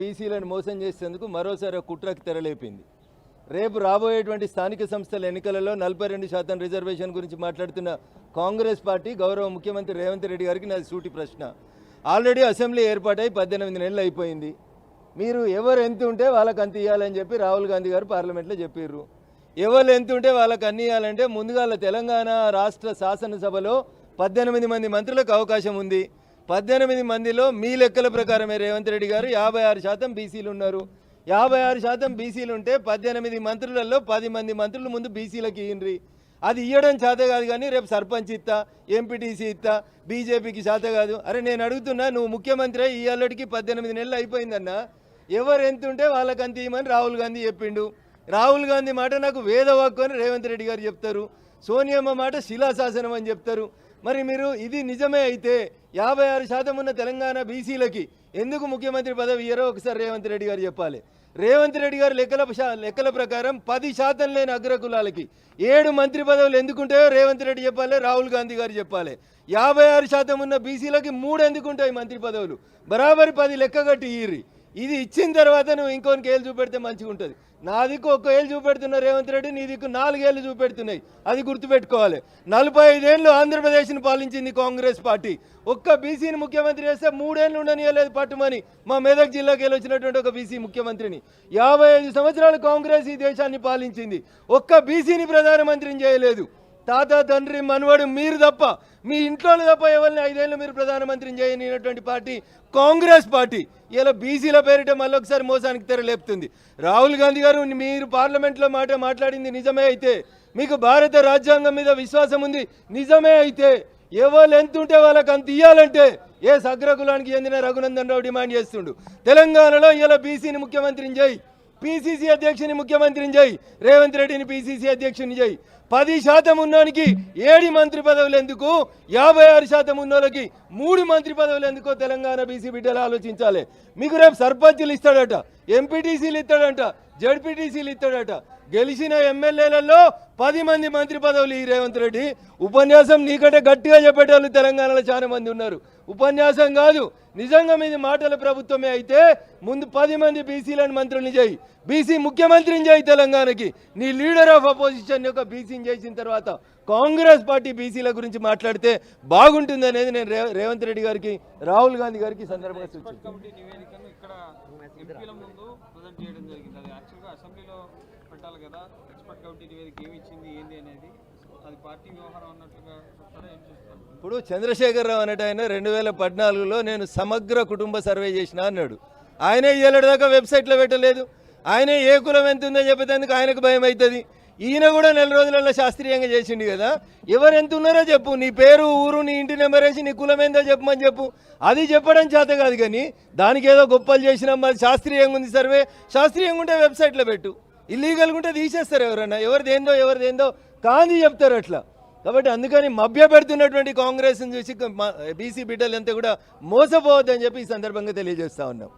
బీసీలను మోసం చేసేందుకు మరోసారి కుట్రకు తెరలేపింది. రేపు రాబోయేటువంటి స్థానిక సంస్థల ఎన్నికలలో 42% రిజర్వేషన్ గురించి మాట్లాడుతున్న కాంగ్రెస్ పార్టీ గౌరవ ముఖ్యమంత్రి రేవంత్ రెడ్డి గారికి నాది సూటి ప్రశ్న. ఆల్రెడీ అసెంబ్లీ ఏర్పాటై 18 నెలలు అయిపోయింది. మీరు ఎవరు ఎంత ఉంటే వాళ్ళకి అంత ఇవ్వాలని చెప్పి రాహుల్ గాంధీ గారు పార్లమెంట్లో చెప్పారు. ఎవరు ఎంత ఉంటే వాళ్ళకి అన్ని ఇవ్వాలంటే ముందుగా తెలంగాణ రాష్ట్ర శాసనసభలో 18 మంది మంత్రులకు అవకాశం ఉంది. 18 మందిలో మీ లెక్కల ప్రకారమే రేవంత్ రెడ్డి గారు 56% బీసీలు ఉన్నారు. 56% బీసీలు ఉంటే 18 మంత్రులలో 10 మంది మంత్రులు ముందు బీసీలకు ఇయ్యండ్రి. అది ఇవ్వడం చేత కాదు, కానీ రేపు సర్పంచ్ ఇస్తా, ఎంపీటీసీ ఇస్తా, బీజేపీకి చేత కాదు. అరే నేను అడుగుతున్నా, నువ్వు ముఖ్యమంత్రి ఈ అల్లడికి 18 నెలలు అయిపోయిందన్నా, ఎవరు ఎంత ఉంటే వాళ్ళకి అంత ఇవ్వమని రాహుల్ గాంధీ చెప్పిండు. రాహుల్ గాంధీ మాట నాకు వేదవాక్కు అని రేవంత్ రెడ్డి గారు చెప్తారు. సోనియమ్మ మాట శిలాశాసనం అని చెప్తారు. మరి మీరు ఇది నిజమే అయితే 56% ఉన్న తెలంగాణ బీసీలకి ఎందుకు ముఖ్యమంత్రి పదవి ఇయ్యరో ఒకసారి రేవంత్ రెడ్డి గారు చెప్పాలి. రేవంత్ రెడ్డి గారు లెక్కల ప్రకారం 10% లేని అగ్రకులాలకి 7 మంత్రి పదవులు ఎందుకుంటాయో రేవంత్ రెడ్డి చెప్పాలి, రాహుల్ గాంధీ గారు చెప్పాలి. 56% ఉన్న బీసీలకి 3 ఎందుకుంటాయి మంత్రి పదవులు, బరాబరి 10 లెక్క కట్టి ఇయ్యి. ఇది ఇచ్చిన తర్వాత నువ్వు ఇంకొనికి ఏళ్ళు చూపెడితే మంచిగా ఉంటుంది. నా దిక్కు 1 ఏళ్ళు చూపెడుతున్న రేవంత్ రెడ్డి, నీ దిక్కు 4 ఏళ్ళు చూపెడుతున్నాయి. అది గుర్తుపెట్టుకోవాలి. 45 ఏళ్ళు ఆంధ్రప్రదేశ్ని పాలించింది కాంగ్రెస్ పార్టీ. ఒక్క బీసీని ముఖ్యమంత్రి చేస్తే 3 ఏళ్ళు ఉండనియలేదు పట్టుమని మా మెదక్ జిల్లాకి వెళ్ళి వచ్చినటువంటి ఒక బీసీ ముఖ్యమంత్రిని. 55 సంవత్సరాలు కాంగ్రెస్ ఈ దేశాన్ని పాలించింది. ఒక్క బీసీని ప్రధానమంత్రిని చేయలేదు. తాత తండ్రి మనవడు మీరు తప్ప, మీ ఇంట్లో తప్ప ఎవరిని 5 ఏళ్ళు మీరు ప్రధానమంత్రిని చేయనినటువంటి పార్టీ కాంగ్రెస్ పార్టీ. ఇలా బీసీల పేరిట మళ్ళొకసారి మోసానికి తెరలేపుతుంది. రాహుల్ గాంధీ గారు, మీరు పార్లమెంట్లో మాట్లాడింది నిజమే అయితే, మీకు భారత రాజ్యాంగం మీద విశ్వాసం ఉంది నిజమే అయితే, ఎవరు ఎంత ఉంటే వాళ్ళకి అంత ఇవ్వాలంటే ఏ అగ్రకులానికి చెందిన రఘునందన్ రావు డిమాండ్ చేస్తుండు. తెలంగాణలో ఇలా బీసీని ముఖ్యమంత్రిని చేయి, పీసీసీ అధ్యక్షుని ముఖ్యమంత్రిని చేయి, రేవంత్ రెడ్డిని పీసీసీ అధ్యక్షుని చేయి. 10% ఉన్నోనికి 7 మంత్రి పదవులు ఎందుకు, 56% ఉన్నోళ్ళకి 3 మంత్రి పదవులు ఎందుకో తెలంగాణ బీసీ బిడ్డలు ఆలోచించాలి. మీకు రేపు సర్పంచులు ఇస్తాడట, ఎంపీటీసీలు ఇస్తాడట, జడ్పీటీసీలు ఇస్తాడట. గెలిచిన ఎమ్మెల్యేలలో 10 మంది మంత్రి పదవులు ఈ రేవంత్ రెడ్డి. ఉపన్యాసం నీకంటే గట్టిగా చెప్పేటోళ్ళు తెలంగాణలో చాలా మంది ఉన్నారు. ఉపన్యాసం కాదు, నిజంగా మీది మాటల ప్రభుత్వమే అయితే ముందు 10 మంది బీసీలను మంత్రుల్ని చేయి, బీసీ ముఖ్యమంత్రిని చేయి తెలంగాణకి. నీ లీడర్ ఆఫ్ అపోజిషన్ యొక్క బీసీని చేసిన తర్వాత కాంగ్రెస్ పార్టీ బీసీల గురించి మాట్లాడితే బాగుంటుంది అనేది నేను రేవంత్ రెడ్డి గారికి, రాహుల్ గాంధీ గారికి సందర్భంగా సూచించాను. ఇప్పుడు చంద్రశేఖరరావు అనేట ఆయన 2014లో నేను సమగ్ర కుటుంబ సర్వే చేసిన అన్నాడు. ఆయనే ఏళ్ళ దాకా వెబ్సైట్లో పెట్టలేదు. ఆయనే ఏ కులం ఎంత ఉందని చెప్పేందుకు ఆయనకు భయం అవుతుంది. ఈయన కూడా 4 రోజులలో శాస్త్రీయంగా చేసిండు కదా. ఎవరు ఎంత ఉన్నారో చెప్పు, నీ పేరు, ఊరు, నీ ఇంటి నెంబర్ వేసి నీ కులం ఏందో చెప్పమని చెప్పు. అది చెప్పడం చేత కాదు, కానీ దానికి ఏదో గొప్పలు చేసినాం, అది శాస్త్రీయంగా ఉంది సర్వే. శాస్త్రీయంగా ఉంటే వెబ్సైట్లో పెట్టు, ఇల్లీగల్గా ఉంటే తీసేస్తారు. ఎవరన్నా ఎవరిదేందో కాంది చెప్తారు అట్లా. కాబట్టి అందుకని మభ్య పెడుతున్నటువంటి కాంగ్రెస్ని చూసి బీసీ బిడ్డలంతా కూడా మోసపోవద్దని చెప్పి ఈ సందర్భంగా తెలియజేస్తా ఉన్నాం.